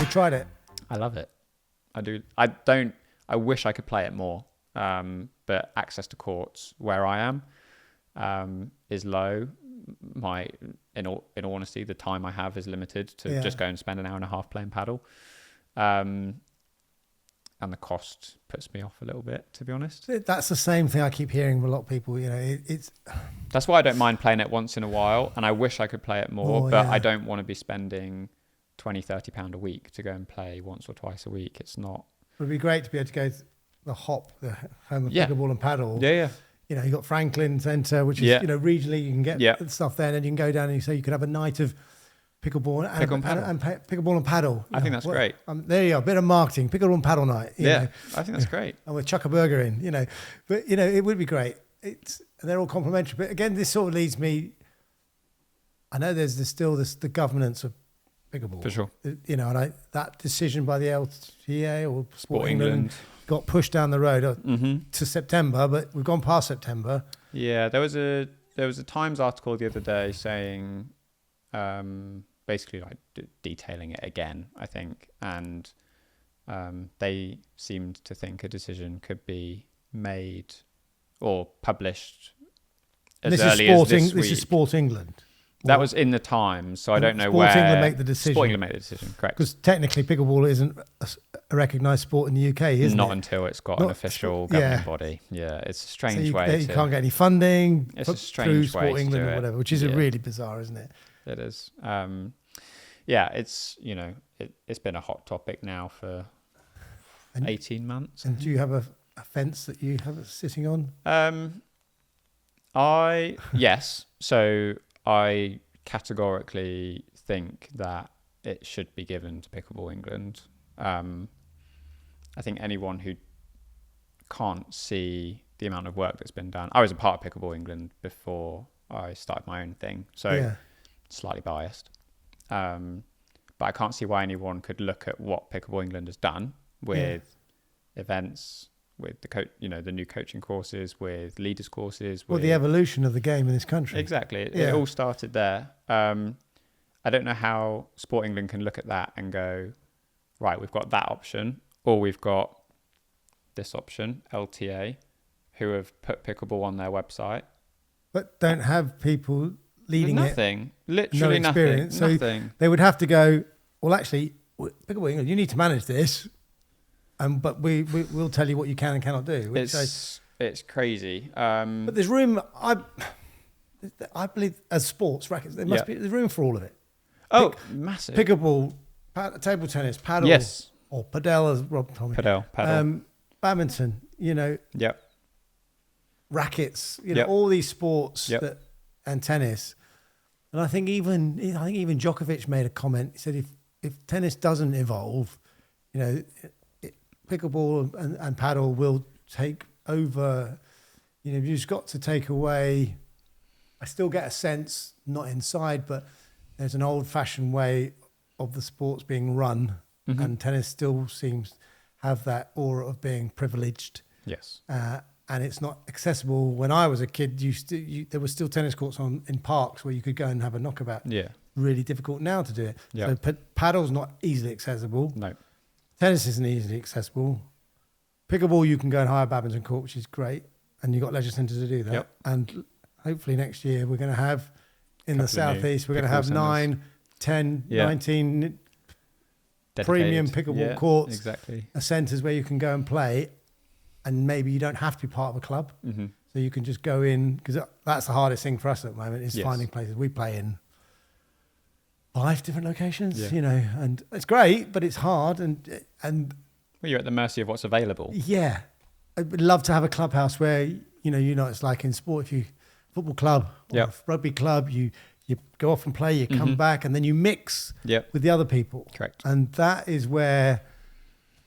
You tried it? I love it. I do. I wish I could play it more, but access to courts where I am is low. In all honesty, the time I have is limited to just go and spend an hour and a half playing paddle. And the cost puts me off a little bit, to be honest. That's the same thing I keep hearing from a lot of people. You know, that's why I don't mind playing it once in a while, and I wish I could play it more, but I don't want to be spending £20-30 a week to go and play once or twice a week. It's not. It would be great to be able to go to the home of Pickleball and Paddle. Yeah. You know, you got Franklin Centre, which is regionally you can get stuff there, and then you can go down and you could have a night of pickleball and pickleball and paddle. I think that's great. There you go, a bit of marketing, pickleball and paddle night. You know. I think that's great. And we'll chuck a burger in, you know. But, you know, it would be great. They're all complementary. But again, this sort of leads me, I know there's still the governance of pickleball. For sure. You know, and that decision by the LTA or Sport England got pushed down the road to September, but we've gone past September. Yeah, there was a Times article the other day saying... basically like detailing it again, I think, and they seemed to think a decision could be made or published as early as this week. This is Sport England. That was in the Times, so I don't know where... Sport England make the decision. Sport England make the decision, correct. Because technically pickleball isn't a recognised sport in the UK, isn't it? Not until it's got an official governing body. Yeah, it's a strange way you can't get any funding it's a strange way Sport England to do or whatever, which is really bizarre, isn't it? It is. It's, you know, it's been a hot topic now for 18 months. And do you have a fence that you have sitting on? Yes. So I categorically think that it should be given to Pickleball England. I think anyone who can't see the amount of work that's been done. I was a part of Pickleball England before I started my own thing. So slightly biased. But I can't see why anyone could look at what Pickleball England has done with events, with the new coaching courses, with leaders courses. The evolution of the game in this country. Exactly. It all started there. I don't know how Sport England can look at that and go, right, we've got that option, or we've got this option, LTA, who have put pickleball on their website. But don't have people leading nothing. Literally no experience. So nothing. They would have to go, well, actually, Pickleball England, you need to manage this, but we'll tell you what you can and cannot do. It's crazy. But there's room, I believe, as sports rackets, there's room for all of it. Massive. Pickleball, table tennis, paddle, or padel, as Rob told me. Paddle. Badminton, you know. Yep. Rackets, you know, all these sports and tennis. And I think even Djokovic made a comment. He said if tennis doesn't evolve, you know, pickleball and paddle will take over. You know, you've just got to take away. I still get a sense, not inside, but there's an old-fashioned way of the sports being run, and tennis still seems to have that aura of being privileged. Yes. And it's not accessible. When I was a kid, there were still tennis courts in parks where you could go and have a knockabout. Yeah. Really difficult now to do it. Yeah. So paddle's not easily accessible. No. Tennis isn't easily accessible. Pickleball, you can go and hire a badminton court, which is great. And you've got leisure centres to do that. Yep. And hopefully next year we're going to have, in the southeast, we're going to have 9, 10, 19 dedicated premium pickleball courts. Exactly. Centres where you can go and play. And maybe you don't have to be part of a club. So you can just go in, because that's the hardest thing for us at the moment, is finding places. We play in 5 different locations, you know, and it's great, but it's hard. And well, you're at the mercy of what's available. Yeah. I'd love to have a clubhouse where, you know, it's like in sport, if you football club or rugby club, you go off and play, you come back, and then you mix with the other people. Correct. And that is where...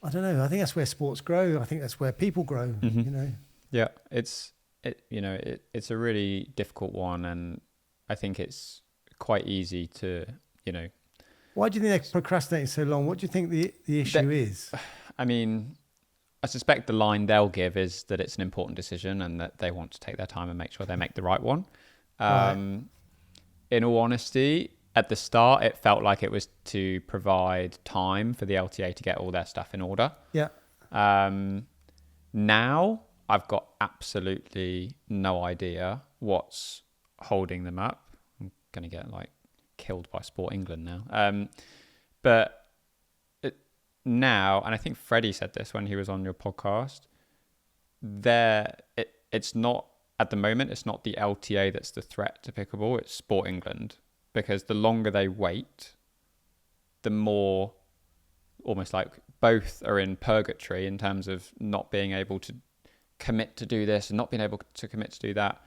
I don't know. I think that's where sports grow. I think that's where people grow. You know. Yeah, it's a really difficult one, and I think it's quite easy to, you know. Why do you think they're procrastinating so long? What do you think the issue is? I mean, I suspect the line they'll give is that it's an important decision and that they want to take their time and make sure they make the right one. Right. In all honesty, at the start, it felt like it was to provide time for the LTA to get all their stuff in order. Yeah. Now I've got absolutely no idea what's holding them up. I'm going to get like killed by Sport England now. But now, and I think Freddie said this when he was on your podcast, it's not, at the moment, it's not the LTA that's the threat to pickleball, it's Sport England. Because the longer they wait, the more almost like both are in purgatory in terms of not being able to commit to do this and not being able to commit to do that.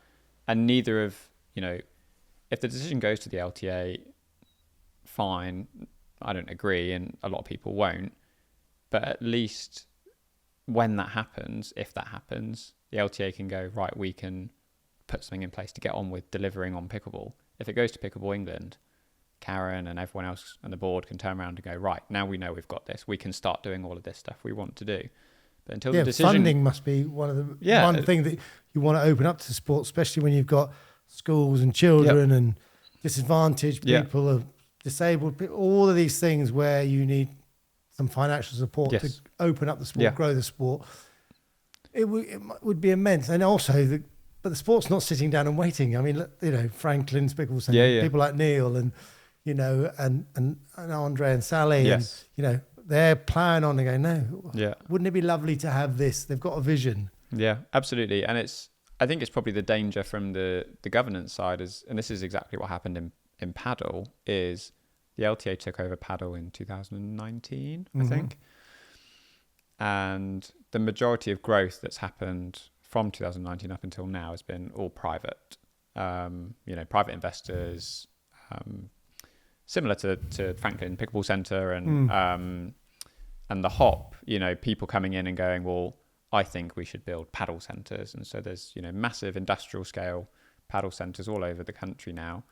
And neither of, if the decision goes to the LTA, fine, I don't agree, and a lot of people won't. But at least when that happens, if that happens, the LTA can go, right, we can put something in place to get on with delivering on pickleball. If it goes to Pickleball England, Karen and everyone else on the board can turn around and go, right, now we know we've got this. We can start doing all of this stuff we want to do. But until the decision... funding must be one thing that you want to open up to sport, especially when you've got schools and children and disadvantaged people, or disabled people, all of these things where you need some financial support to open up the sport, grow the sport. It would be immense. And also, but the sport's not sitting down and waiting. I mean, Franklin's Pickle Centre, people like Neil and, and Andre and Sally, and, they're planning on and going, no, wouldn't it be lovely to have this? They've got a vision. Yeah, absolutely. And I think it's probably the danger from the governance side and this is exactly what happened in paddle, is the LTA took over paddle in 2019, I think. And the majority of growth that's happened from 2019 up until now has been all private, private investors, similar to Franklin Pickleball Centre and the Hop, people coming in and going, well, I think we should build paddle centres. And so there's, massive industrial scale paddle centres all over the country now.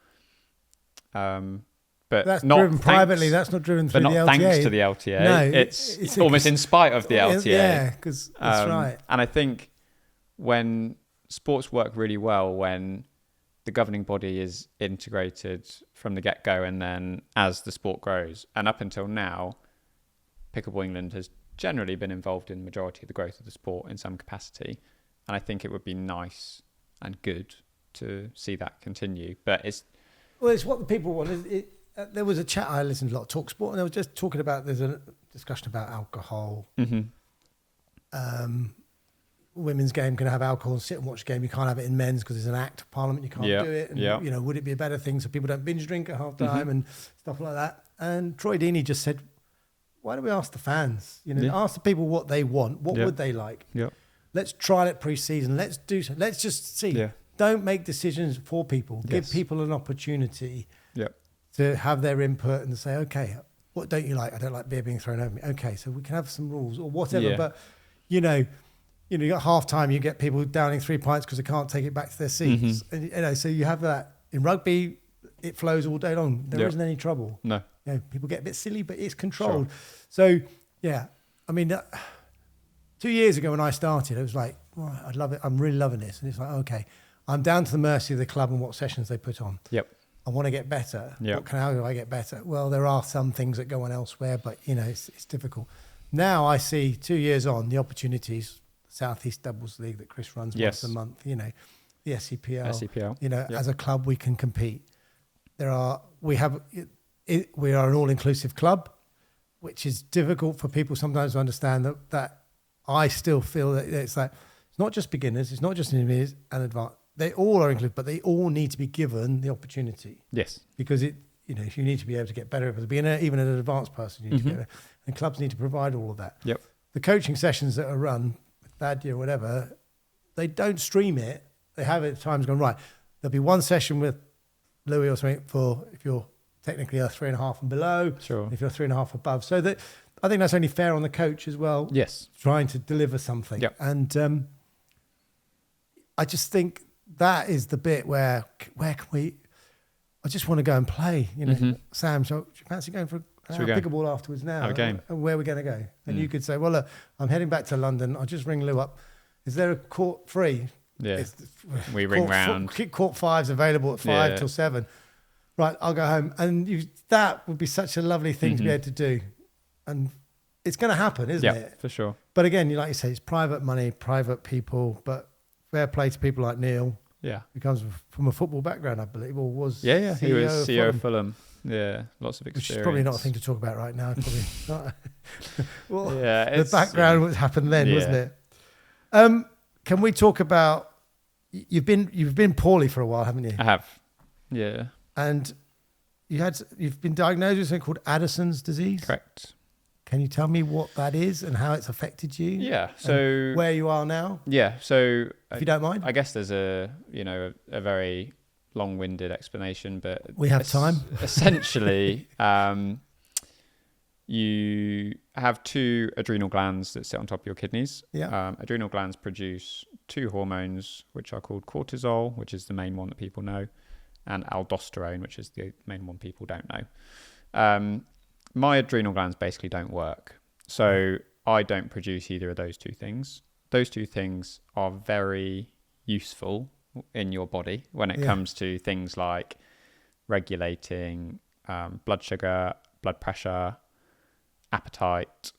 But that's not driven privately. That's not driven through the LTA. But not thanks to the LTA. No, it's almost in spite of the LTA. Yeah, because that's right. And I think when sports work really well, when the governing body is integrated from the get-go, and then as the sport grows, and up until now, Pickleball England has generally been involved in the majority of the growth of the sport in some capacity. And I think it would be nice and good to see that continue. But it's what the people want. There was a chat, I listened to a lot of Talk Sport, and they were just talking about, there's a discussion about alcohol. Women's game can have alcohol and sit and watch a game. You can't have it in men's because there's an act of parliament. You can't do it. And, would it be a better thing so people don't binge drink at half time and stuff like that? And Troy Deeney just said, why don't we ask the fans? Ask the people what they want. What would they like? Let's trial it pre-season. Let's do so. Let's just see. Don't make decisions for people. Give people an opportunity to have their input and say, okay, what don't you like? I don't like beer being thrown over me. Okay, so we can have some rules or whatever. But, you got half time, you get people downing 3 pints because they can't take it back to their seats. And, so you have that. In rugby, it flows all day long. There isn't any trouble. No. People get a bit silly, but it's controlled. Sure. So, I mean, 2 years ago when I started, it was like, I'd love it. I'm really loving this. And it's like, okay, I'm down to the mercy of the club and what sessions they put on. I want to get better. How do I get better? Well, there are some things that go on elsewhere, but, it's difficult. Now I see 2 years on the opportunities, Southeast Doubles League that Chris runs once a month, the SEPL. As a club, we can compete. We are an all-inclusive club, which is difficult for people sometimes to understand that I still feel that it's like, it's not just beginners, it's not just intermediates and advanced. They all are included, but they all need to be given the opportunity. Yes. Because if you need to be able to get better as a beginner, even as an advanced person, you need to get better. And clubs need to provide all of that. The coaching sessions that are run, bad year or whatever, they don't stream it. They have it at times gone, right, there'll be one session with Louis or something for if you're technically a 3.5 and below, if you're 3.5 above. So that I think that's only fair on the coach as well. Yes. Trying to deliver something. And I just think that is the bit where can we, I just want to go and play, Sam, so do you fancy going for a pickleball afterwards now? Have a game. And where are we going to go? And you could say, well, look, I'm heading back to London. I'll just ring Lou up. Is there a court free? Yeah. We ring round. Court 5's available at 5 till 7. right, I'll go home. And that would be such a lovely thing to be able to do. And it's going to happen, isn't it? For sure. But again, like you say, it's private money, private people, but fair play to people like Neil. Yeah. Who comes from a football background, I believe, or was Yeah. CEO He was CEO of Fulham. Fulham. Yeah, lots of experience. Which is probably not a thing to talk about right now. Probably not. Well, yeah, the background what happened then, wasn't it? Can we talk about you've been poorly for a while, haven't you? I have. Yeah. And you've been diagnosed with something called Addison's disease. Correct. Can you tell me what that is and how it's affected you? Yeah. So where you are now? Yeah. So if you don't mind, I guess there's a very long-winded explanation, but we have time. Essentially, you have two adrenal glands that sit on top of your kidneys. Yeah. Adrenal glands produce two hormones, which are called cortisol, which is the main one that people know, and aldosterone, which is the main one people don't know. My adrenal glands basically don't work. So I don't produce either of those two things. Those two things are very useful in your body when it comes to things like regulating blood sugar, blood pressure, appetite,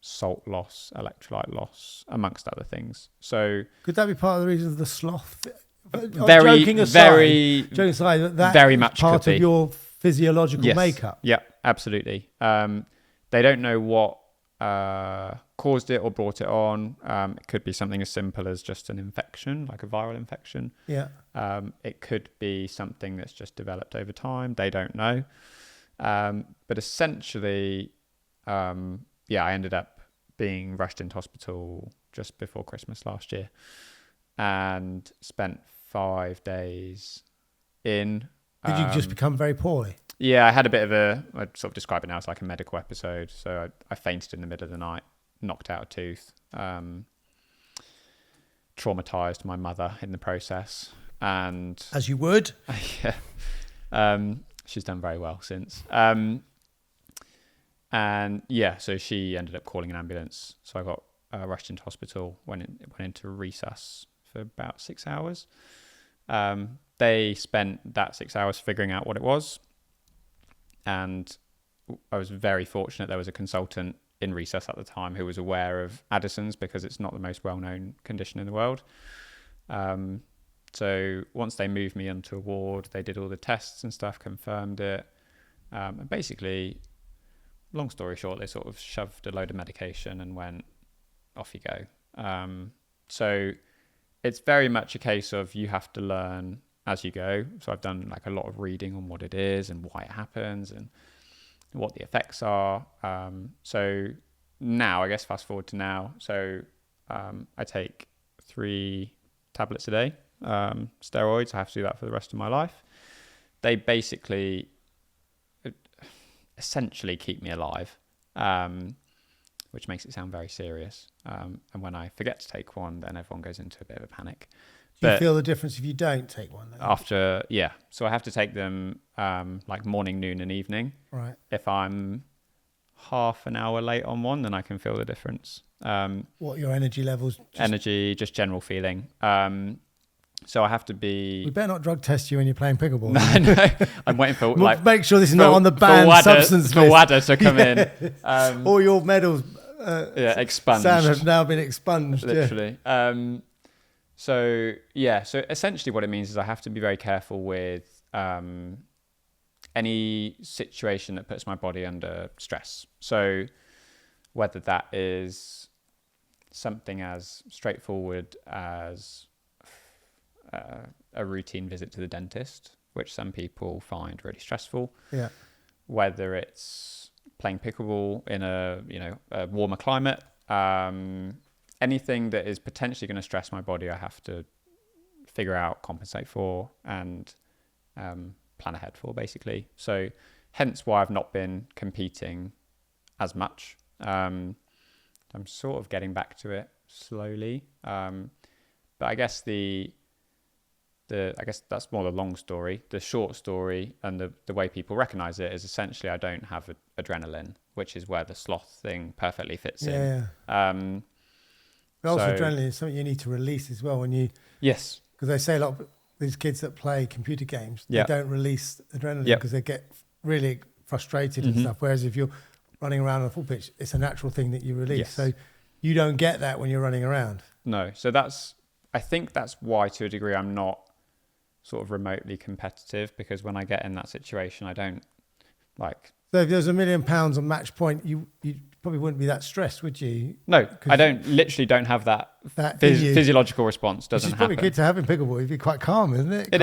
salt loss, electrolyte loss, amongst other things. So could that be part of the reason of the sloth? Joking aside, that very much part of your physiological makeup. Yeah, absolutely. They don't know what caused it or brought it on. It could be something as simple as just an infection, like a viral infection. Yeah. It could be something that's just developed over time. They don't know. But essentially, I ended up being rushed into hospital just before Christmas last year and spent 5 days in. Did you just become very poorly? Yeah, I had a bit of I'd sort of describe it now as like a medical episode. So I fainted in the middle of the night, knocked out a tooth, traumatized my mother in the process. And as you would. Yeah. She's done very well since. So she ended up calling an ambulance. So I got rushed into hospital, went into resus for about 6 hours. They spent that 6 hours figuring out what it was. And I was very fortunate there was a consultant in resus at the time who was aware of Addison's because it's not the most well-known condition in the world. So once they moved me onto a ward, they did all the tests and stuff, confirmed it. And basically, long story short, they sort of shoved a load of medication and went, off you go. So it's very much a case of you have to learn as you go. So I've done like a lot of reading on what it is and why it happens and what the effects are. So now, I guess fast forward to now. So I take 3 tablets a day. Steroids. I have to do that for the rest of my life. They basically essentially keep me alive, which makes it sound very serious. And when I forget to take one, then everyone goes into a bit of a panic. Do you feel the difference if you don't take one? Then? So I have to take them like morning, noon and evening. Right. If I'm half an hour late on one, then I can feel the difference. What, your energy levels? Energy, just general feeling. So I have to be... We better not drug test you when you're playing pickleball. No. I'm waiting for... make sure this is not on the banned substance list. For WADA to come in. All your medals... expunged. Sam have now been expunged. Literally. Yeah. So essentially what it means is I have to be very careful with any situation that puts my body under stress. So whether that is something as straightforward as a routine visit to the dentist, which some people find really stressful. Yeah. Whether it's playing pickleball in a warmer climate, anything that is potentially going to stress my body, I have to figure out, compensate for, and plan ahead for, basically. So hence why I've not been competing as much. I'm sort of getting back to it slowly. But I guess I guess that's more the long story. The short story and the way people recognize it is essentially I don't have adrenaline, which is where the sloth thing perfectly fits in. But also adrenaline is something you need to release as well when you... Yes. Because they say a lot of these kids that play computer games, they don't release adrenaline because they get really frustrated and stuff. Whereas if you're running around on a full pitch, it's a natural thing that you release. So you don't get that when you're running around. No. So I think that's why to a degree I'm not sort of remotely competitive, because when I get in that situation, I don't like... So if there was £1 million on match point, you probably wouldn't be that stressed, would you? No, I don't have that physiological response. Doesn't happen. It's probably good to have in pickleball. You'd be quite calm, isn't it? It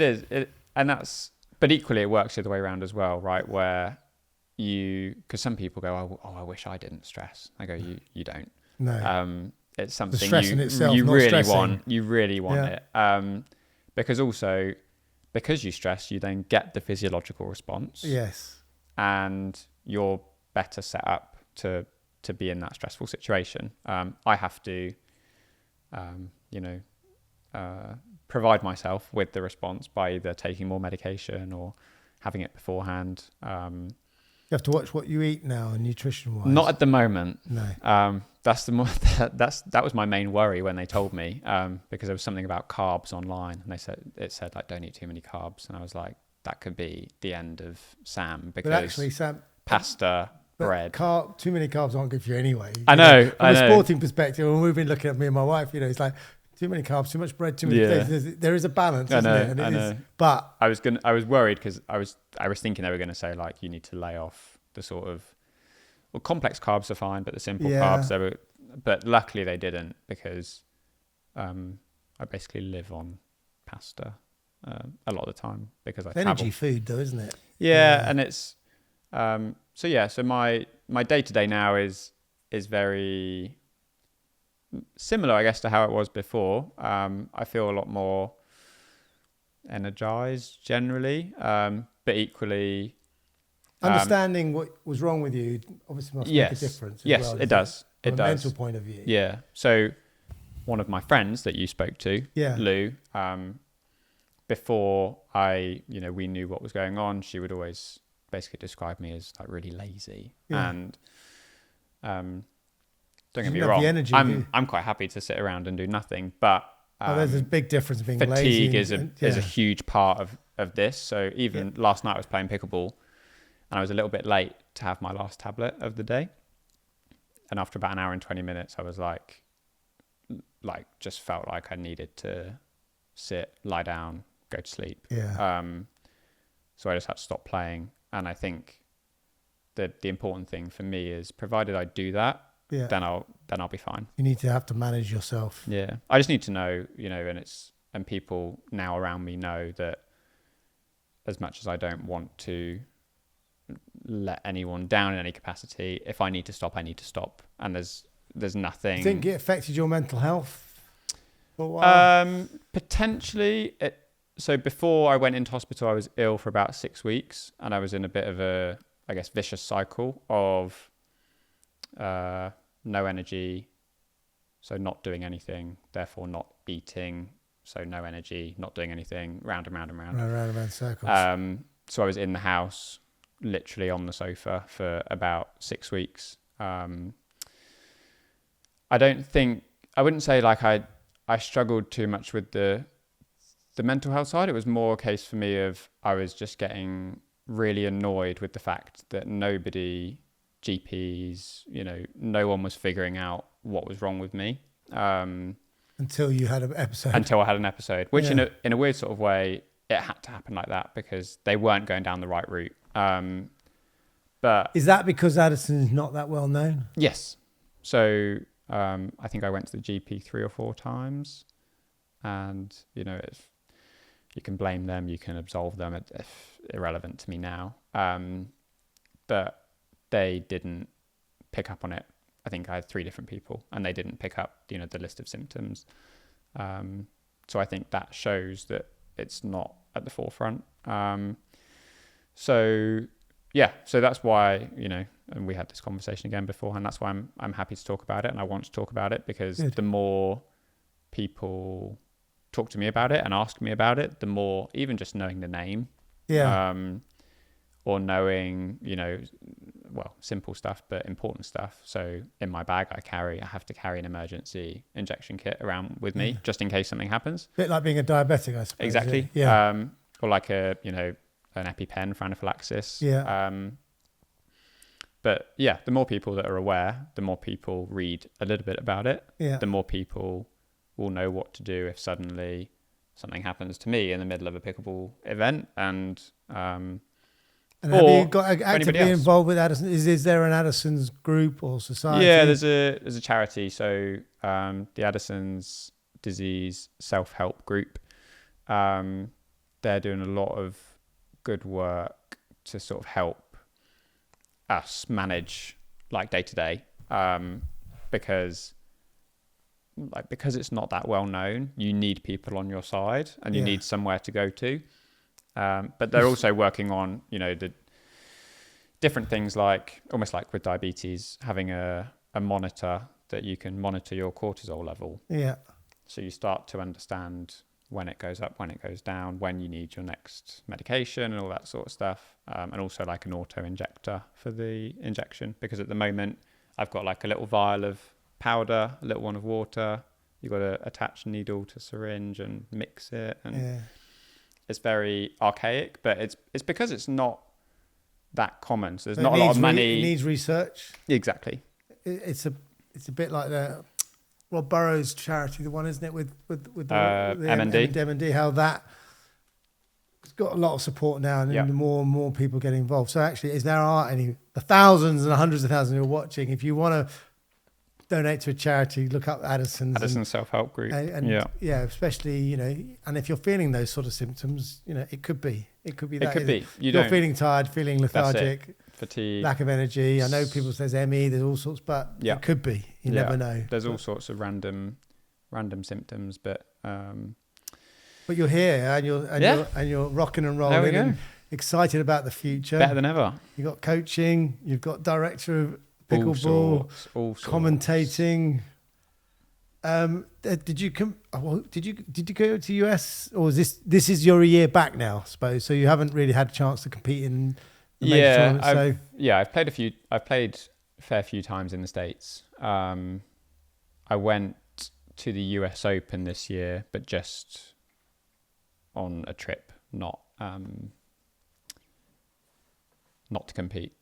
is. But equally, it works the other way around as well, right? Where because some people go, oh, I wish I didn't stress. I go, you don't. No. It's something you really want it. Because you stress, you then get the physiological response. Yes. And you're better set up to be in that stressful situation. I have to, provide myself with the response by either taking more medication or having it beforehand. You have to watch what you eat now, nutrition-wise. Not at the moment. No. That was my main worry when they told me, because there was something about carbs online, and it said like, don't eat too many carbs, and I was like, that could be the end of Sam, because but actually, Sam, pasta, bread, too many carbs aren't good for you anyway. I know. From a sporting perspective, when we've been looking at me and my wife, it's like too many carbs, too much bread, too many. There is a balance, isn't it? And I know. But I was worried because I was thinking they were going to say like, you need to lay off the sort of, well, complex carbs are fine, but the simple carbs but luckily they didn't, because I basically live on pasta a lot of the time because I energy travel. Food though, isn't it? And it's so my day-to-day now is very similar, I guess, to how it was before. I feel a lot more energized generally, but equally understanding what was wrong with you obviously must make a difference. Yes, it does. From a mental point of view. Yeah. So one of my friends that you spoke to, Lou, before we knew what was going on, she would always basically describe me as like really lazy. And don't get me wrong, I'm quite happy to sit around and do nothing, but there's a big difference being fatigue lazy is a huge part of this. So even last night I was playing pickleball and I was a little bit late to have my last tablet of the day, and after about an hour and 20 minutes I was like just felt like I needed to sit, lie down, go to sleep. So I just had to stop playing. And I think that the important thing for me is, provided I do that, then I'll be fine. You need to have to manage yourself. Yeah. I just need to know, and people now around me know that as much as I don't want to let anyone down in any capacity, if I need to stop, I need to stop. And there's nothing. You think it affected your mental health for a while? Potentially. So before I went into hospital, I was ill for about 6 weeks, and I was in a bit of a, I guess, vicious cycle of no energy, so not doing anything, therefore not eating, so no energy, not doing anything, round and round and round. Round and round circles. So I was in the house, literally on the sofa for about 6 weeks. I wouldn't say like I struggled too much with the mental health side. It was more a case for me of, I was just getting really annoyed with the fact that nobody, GPs, no one was figuring out what was wrong with me. Until you had an episode. Until I had an episode, which in a weird sort of way, it had to happen like that because they weren't going down the right route. But is that because Addison's not that well known? Yes. So I think I went to the GP 3 or 4 times, and you can blame them, you can absolve them. It's irrelevant to me now. But they didn't pick up on it. I think I had 3 different people, and they didn't pick up, the list of symptoms. So I think that shows that it's not at the forefront. So that's why, and we had this conversation again beforehand. That's why I'm happy to talk about it, and I want to talk about it, because the more people talk to me about it and ask me about it, the more, even just knowing the name, or knowing, simple stuff, but important stuff. So in my bag, I have to carry an emergency injection kit around with me just in case something happens. A bit like being a diabetic, I suppose. Exactly. Yeah. Or like an EpiPen for anaphylaxis. Yeah. But yeah, the more people that are aware, the more people read a little bit about it, the more people will know what to do if suddenly something happens to me in the middle of a pickleball event. And have you got actively involved with Addison? Is there an Addison's group or society? Yeah, there's a charity. So the Addison's Disease Self-Help Group, they're doing a lot of good work to sort of help us manage like day to day, because it's not that well known. You need people on your side, and you need somewhere to go to. But they're also working on, the different things, like almost like with diabetes, having a monitor that you can monitor your cortisol level. Yeah. So you start to understand when it goes up, when it goes down, when you need your next medication and all that sort of stuff. And also like an auto injector for the injection, because at the moment I've got like a little vial of powder, a little one of water. You've got to attach a needle to syringe and mix it. And it's very archaic, but it's because it's not that common. So there's not a lot of money. It needs research. Exactly. It's a bit like the Rob Burrows charity, the one, isn't it, with the M&D, how that it's got a lot of support now, and the more and more people get involved. So actually, the thousands and hundreds of thousands who are watching, if you want to donate to a charity, look up Addison's Self-Help Group. And especially, and if you're feeling those sort of symptoms, it could be that. It could be. You're feeling tired, feeling lethargic, fatigue, lack of energy. I know people say there's ME, there's all sorts, but it could be. You never know. There's all sorts of random symptoms, but you're here and you're rocking and rolling and excited about the future. Better than ever. You've got coaching, you've got director of Pickleball, all sorts. Commentating. Did you go to US, or is this is your year back now, I suppose? So you haven't really had a chance to compete in the major tournaments. I've played a fair few times in the States. I went to the US Open this year, but just on a trip, not to compete.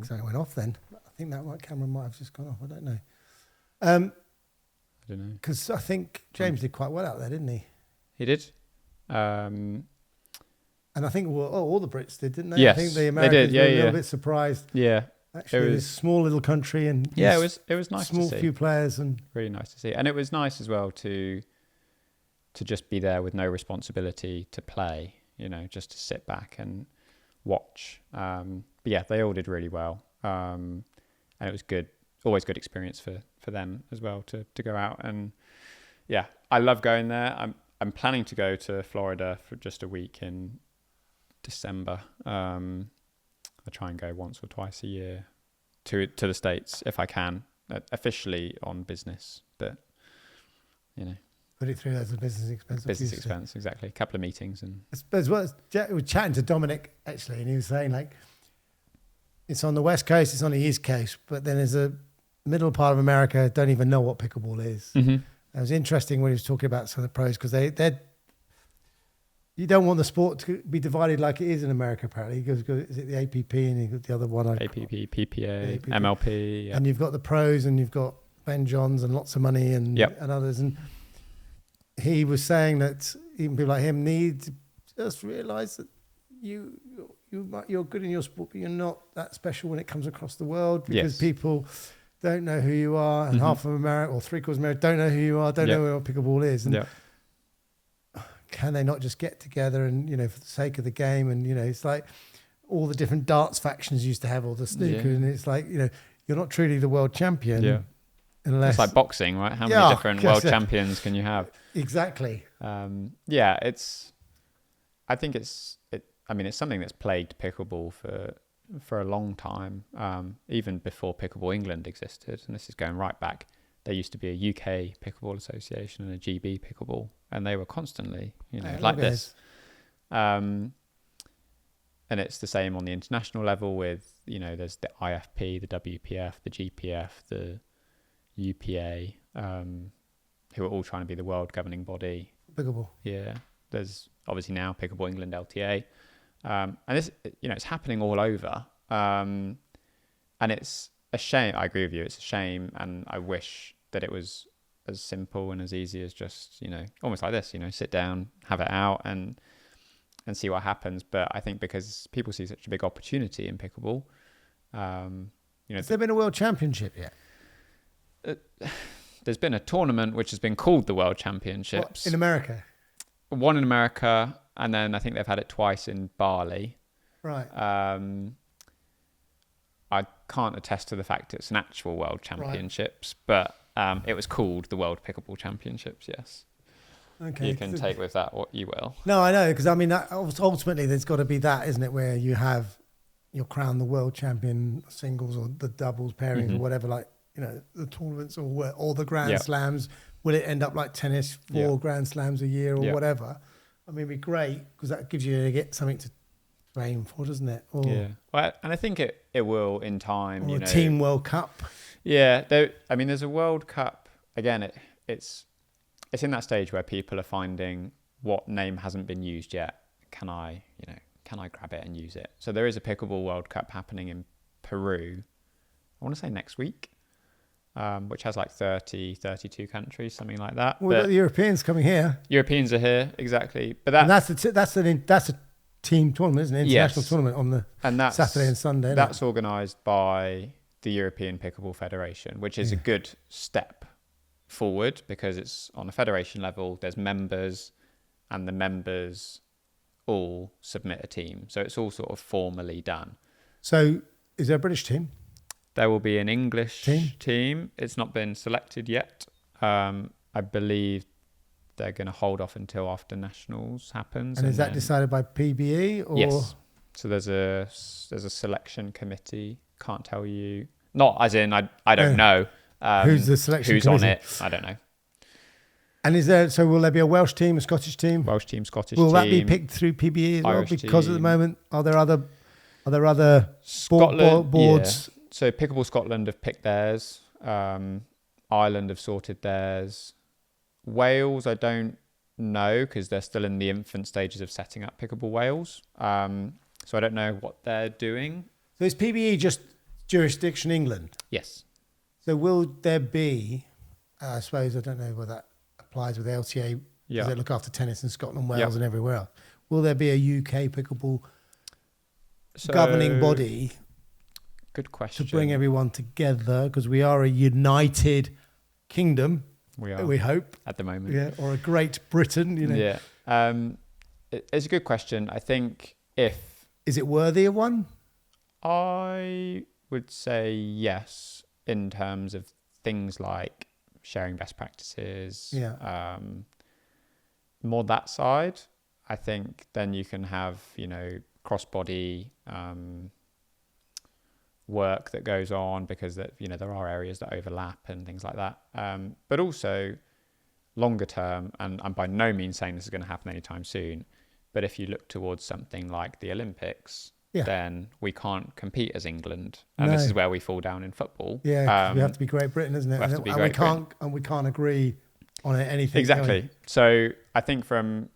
So it went off then. I think that camera might have just gone off. I don't know. I don't know. Because I think James did quite well out there, didn't he? He did. And I think all the Brits did, didn't they? Yes, I think the Americans were a little bit surprised. Yeah. Actually, it was a small little country, and it was nice to see. Small few players, and really nice to see. And it was nice as well to just be there with no responsibility to play, just to sit back and watch. But yeah, they all did really well. And it was good, always good experience for them as well to go out. And yeah, I love going there. I'm planning to go to Florida for just a week in December. I try and go once or twice a year to the States if I can, officially on business, but put it through as a business expense. Business expense, exactly. A couple of meetings. And I suppose we were chatting to Dominic actually, and he was saying like it's on the West Coast, it's on the East Coast, but then there's a middle part of America don't even know what pickleball is. Mm-hmm. It was interesting when he was talking about some of the pros, because they're you don't want the sport to be divided like it is in America, apparently. Because is it the APP and you've got the other one? APP, PPA, MLP. Yeah. And you've got the pros, and you've got Ben Johns and lots of money and others. And he was saying that even people like him need to just realise that you're good in your sport, but you're not that special when it comes across the world, because people don't know who you are, and half of America or three-quarters of America don't know who you are, don't know what pickleball is. And can they not just get together and, for the sake of the game, and, it's like all the different darts factions used to have, or the snooker, and it's like, you're not truly the world champion unless... It's like boxing, right? How many different world champions can you have? Exactly. I think it's something that's plagued pickleball for a long time, even before Pickleball England existed, and this is going right back. There used to be a UK Pickleball Association and a GB Pickleball, and they were constantly, like this. And it's the same on the international level with, there's the IFP, the WPF, the GPF, the UPA, who are all trying to be the world governing body. Pickleball. Yeah. There's obviously now Pickleball England LTA. And this, it's happening all over. And it's a shame. I agree with you. It's a shame. And I wish that it was as simple and as easy as just, almost like this, sit down, have it out and see what happens. But I think because people see such a big opportunity in pickleball, has there been a world championship yet? There's been a tournament which has been called the World Championships. What, in America? One in America, and then I think they've had it twice in Bali. Right. I can't attest to the fact it's an actual World Championships, but it was called the World Pickleball Championships, yes. Okay. You can take with that what you will. No, I know, because ultimately there's got to be that, isn't it, where you're crowned the world champion singles or the doubles pairings or whatever, like, the tournaments or the Grand Slams. Will it end up like tennis, 4 Grand Slams a year or whatever? I mean, it'd be great because that gives you something to aim for, doesn't it? Or, well, and I think it will in time. Or a Team World Cup. Yeah, there's a World Cup. Again, it's in that stage where people are finding what name hasn't been used yet. Can I grab it and use it? So there is a Pickleball World Cup happening in Peru. I want to say next week, which has like 32 countries, something like that. Well, the Europeans coming here. Europeans are here, exactly. But that's a team tournament, isn't it? International tournament on the Saturday and Sunday. That's organised by the European Pickleball Federation, which is a good step forward because it's on a federation level. There's members, and the members all submit a team, so it's all sort of formally done. So, is there a British team? There will be an English team. It's not been selected yet. I believe they're going to hold off until after nationals happens. And is that decided by PBE? Or? Yes. So there's a selection committee. Can't tell you. Not as in I don't know. Who's the selection committee? Who's on it? I don't know. And will there be a Welsh team, a Scottish team? Welsh team, Scottish team. Will that be picked through PBE as well? Irish because team. At the moment, are there other Scotland boards? Yeah. So Pickleball Scotland have picked theirs. Ireland have sorted theirs. Wales, I don't know because they're still in the infant stages of setting up Pickleball Wales. So I don't know what they're doing. So is PBE just jurisdiction England? Yes. So will there be, I suppose, I don't know whether that applies with LTA, because they look after tennis in Scotland, Wales and everywhere else. Will there be a UK Pickleball governing body? Good question. To bring everyone together, because we are a united kingdom. We are. We hope. At the moment. Yeah, or a Great Britain, Yeah. It's a good question. I think is it worthy of one? I would say yes, in terms of things like sharing best practices. Yeah. More that side. I think then you can have, cross-body work that goes on because that there are areas that overlap and things like that. But also longer term, and I'm by no means saying this is going to happen anytime soon, but if you look towards something like the Olympics, then we can't compete as England, and this is where we fall down in football. Yeah, we have to be Great Britain, isn't it? And we can't agree on anything. Exactly. So I think from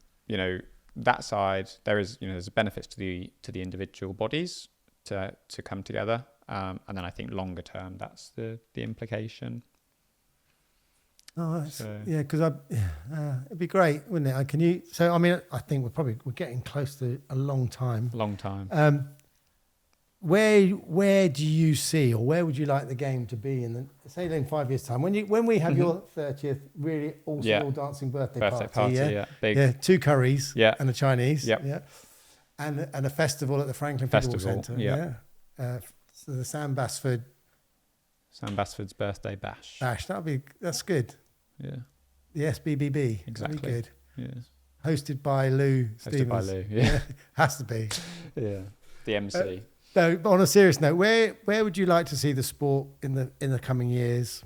that side, there is there's benefits to the individual bodies to come together, and then I think longer term that's the implication. Oh, because it'd be great, wouldn't it? Can you? So I mean, I think we're getting close to a long time. Where do you see, or where would you like the game to be in say in 5 years' time when we have your 30th really all dancing birthday party? Big. 2 curries and a Chinese, and a festival at the Franklin Pickleball Centre, so the Sam Basford's birthday bash. That's good. Yeah. The SBBB. Exactly. That'd be good. Yeah. Hosted by Lou Stevens. Has to be. Yeah. The MC. No, but on a serious note, where would you like to see the sport in the coming years?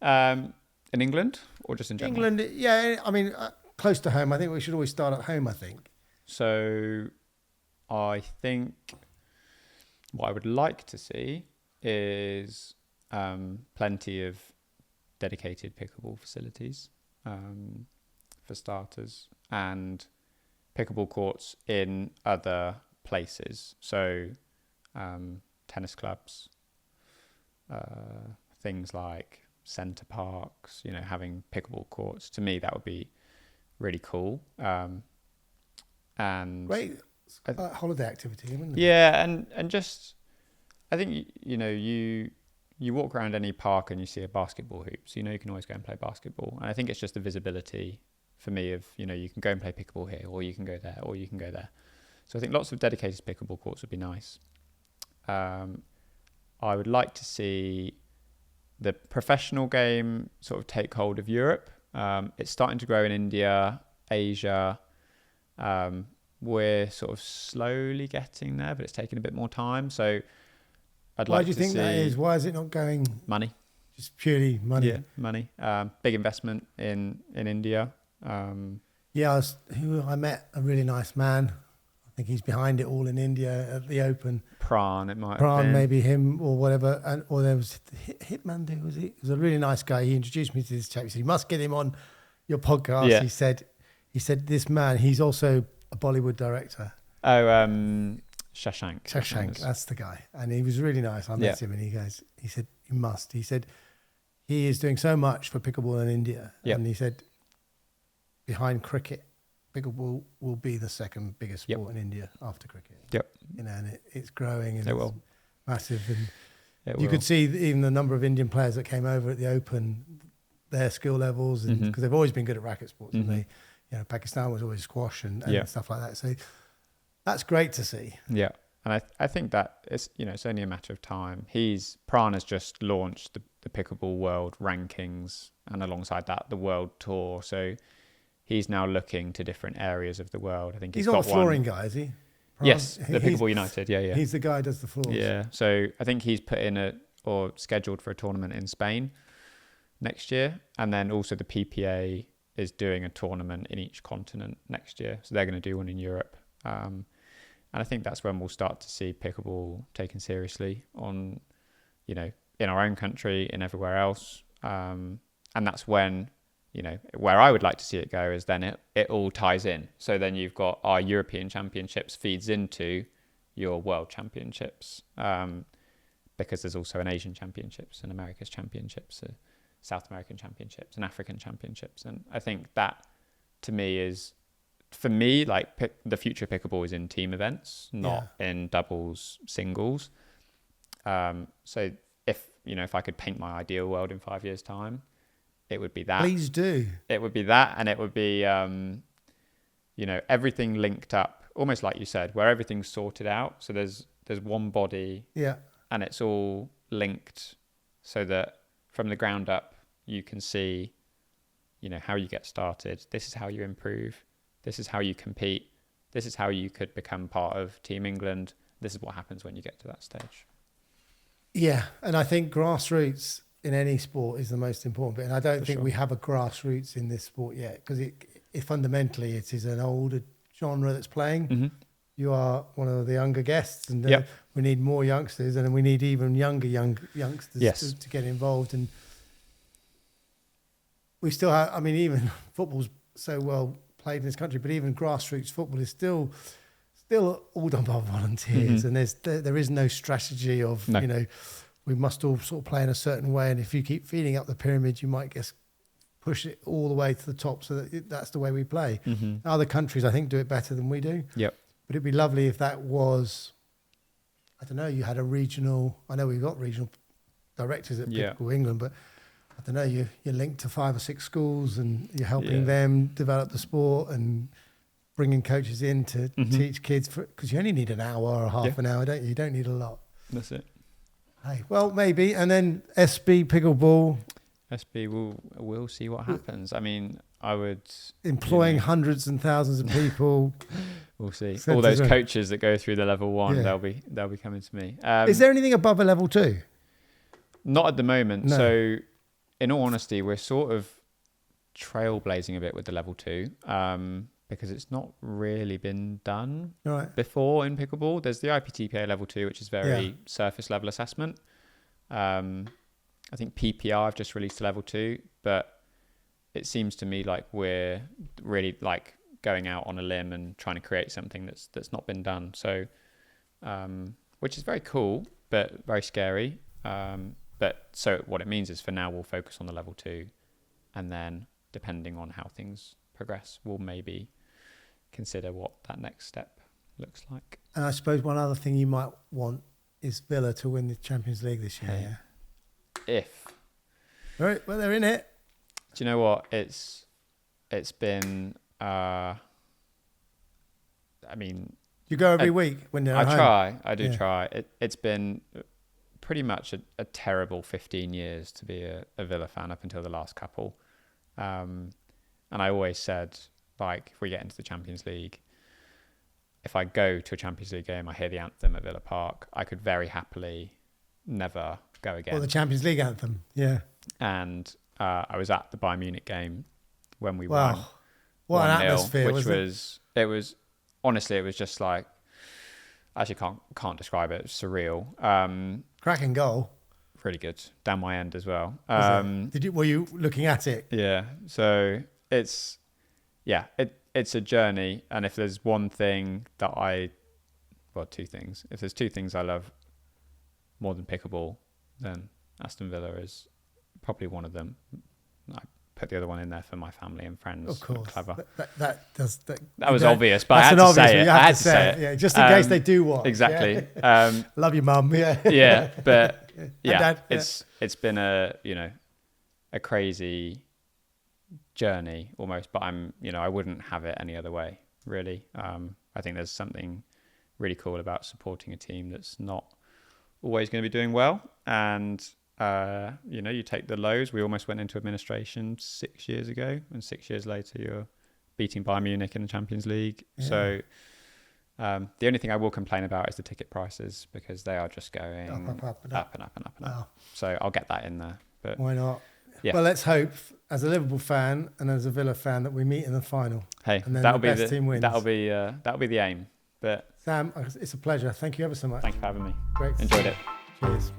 In England or just in general? England, yeah. I mean, close to home. I think we should always start at home, I think. So I think what I would like to see is plenty of dedicated pickleball facilities for starters, and pickleball courts in other places. So tennis clubs, things like centre parks, having pickleball courts. To me, that would be really cool. And great holiday activity, wouldn't it? Yeah, and just I think you walk around any park and you see a basketball hoop, so you can always go and play basketball. And I think it's just the visibility for me of you can go and play pickleball here, or you can go there, or you can go there. So I think lots of dedicated pickleball courts would be nice. I would like to see the professional game sort of take hold of Europe. It's starting to grow in India, Asia. We're sort of slowly getting there, but it's taking a bit more time. So Why do you think that is? Why is it not going? Money. Just purely money. Yeah, money. Big investment in India. I met a really nice man. I think he's behind it all in India at the Open. Pran, it might have been. Maybe him or whatever. Or there was Hitman, was he? He was a really nice guy. He introduced me to this chap. He said, you must get him on your podcast. Yeah. He said, this man, he's also a Bollywood director. Oh, Shashank. Shashank, that's the guy. And he was really nice. I met him and he said, you must. He said, he is doing so much for pickleball in India. Yep. And he said, behind cricket, pickleball will be the second biggest sport in India after cricket. Yep. And it's growing and it's massive. And you could see even the number of Indian players that came over at the Open, their skill levels, and because they've always been good at racket sports. And they, Pakistan was always squash and stuff like that. So that's great to see. Yeah. And I think that it's only a matter of time. Pran has just launched the Pickleball World Rankings, and alongside that, the World Tour. So he's now looking to different areas of the world. I think he's not got a flooring guy, is he? Pran? Yes, the Pickleball United. Yeah. He's the guy who does the floors. Yeah. So I think he's put in or scheduled for a tournament in Spain next year, and then also the PPA is doing a tournament in each continent next year. So they're going to do one in Europe. And I think that's when we'll start to see pickleball taken seriously in our own country and everywhere else. And that's when, where I would like to see it go is then it all ties in. So then you've got our European Championships feeds into your World Championships, because there's also an Asian Championships and America's Championships, South American Championships and African Championships. And I think that, to me, is... For me, the future of pickleball is in team events, not in doubles, singles. So if I could paint my ideal world in 5 years' time, it would be that. Please do. It would be that, and it would be, everything linked up, almost like you said, where everything's sorted out. So there's one body, and it's all linked, so that from the ground up you can see, how you get started. This is how you improve. This is how you compete. This is how you could become part of Team England. This is what happens when you get to that stage. Yeah, and I think grassroots in any sport is the most important bit. And I don't think we have a grassroots in this sport yet, because it fundamentally it is an older genre that's playing. Mm-hmm. You are one of the younger guests, and we need more youngsters, and we need even younger youngsters to get involved. And we still have, even football's so well played in this country, but even grassroots football is still all done by volunteers, and there is no strategy of we must all sort of play in a certain way, and if you keep feeding up the pyramid, you might just push it all the way to the top, so that's the way we play. Other countries, I think, do it better than we do. But it'd be lovely if that was, I don't know, you had a regional. I know we've got regional directors at Pickle England, but I don't know, you're linked to 5 or 6 schools, and you're helping them develop the sport and bringing coaches in to teach kids, because you only need an hour or half an hour, don't you? You don't need a lot. That's it. Hey, well, maybe. And then SB Pickleball. SB, we'll see what happens. I would... Employing hundreds and thousands of people. We'll see. All those coaches that go through the level 1, they'll be coming to me. Is there anything above a level 2? Not at the moment. No. So... In all honesty, we're sort of trailblazing a bit with the level 2, because it's not really been done Right. before in pickleball. There's the IPTPA level 2, which is very surface level assessment. I think PPR have just released level 2, but it seems to me like we're really like going out on a limb and trying to create something that's not been done. So, which is very cool, but very scary. But so what it means is for now we'll focus on the level 2, and then depending on how things progress, we'll maybe consider what that next step looks like. And I suppose one other thing you might want is Villa to win the Champions League this year. Yeah. If. Right, well, they're in it. Do you know what? It's been, I mean... You go every week when they're at home? I do try. It's been pretty much a terrible 15 years to be a Villa fan up until the last couple. And I always said, like, if we get into the Champions League, if I go to a Champions League game, I hear the anthem at Villa Park, I could very happily never go again. Well, the Champions League anthem, yeah. And I was at the Bayern Munich game when we wow. won. What an atmosphere, which it was honestly, it was just like, actually can't describe it. It was surreal. Cracking goal. Really good. Down my end as well. Were you looking at it? Yeah. So it's a journey. And if there's one thing that two things. If there's two things I love more than pickleball, then Aston Villa is probably one of them. I put the other one in there for my family and friends. Of course. Clever. That was obvious, but I had to say it. I had to say it. Yeah, just in case they do watch. Exactly. Yeah. Love you, Mum. Yeah. Yeah, but yeah, Dad, it's been a crazy journey almost, but I wouldn't have it any other way, really. I think there's something really cool about supporting a team that's not always going to be doing well, and you take the lows. We almost went into administration 6 years ago, and 6 years later you're beating Bayern Munich in the Champions League. Yeah. So the only thing I will complain about is the ticket prices, because they are just going up and up. Wow. So I'll get that in there. But why not? Yeah. Well, let's hope, as a Liverpool fan and as a Villa fan, that we meet in the final. Hey, and then the best team wins. That'll be the aim. But Sam, it's a pleasure. Thank you ever so much. Thank you for having me. Great. Enjoyed it. Cheers.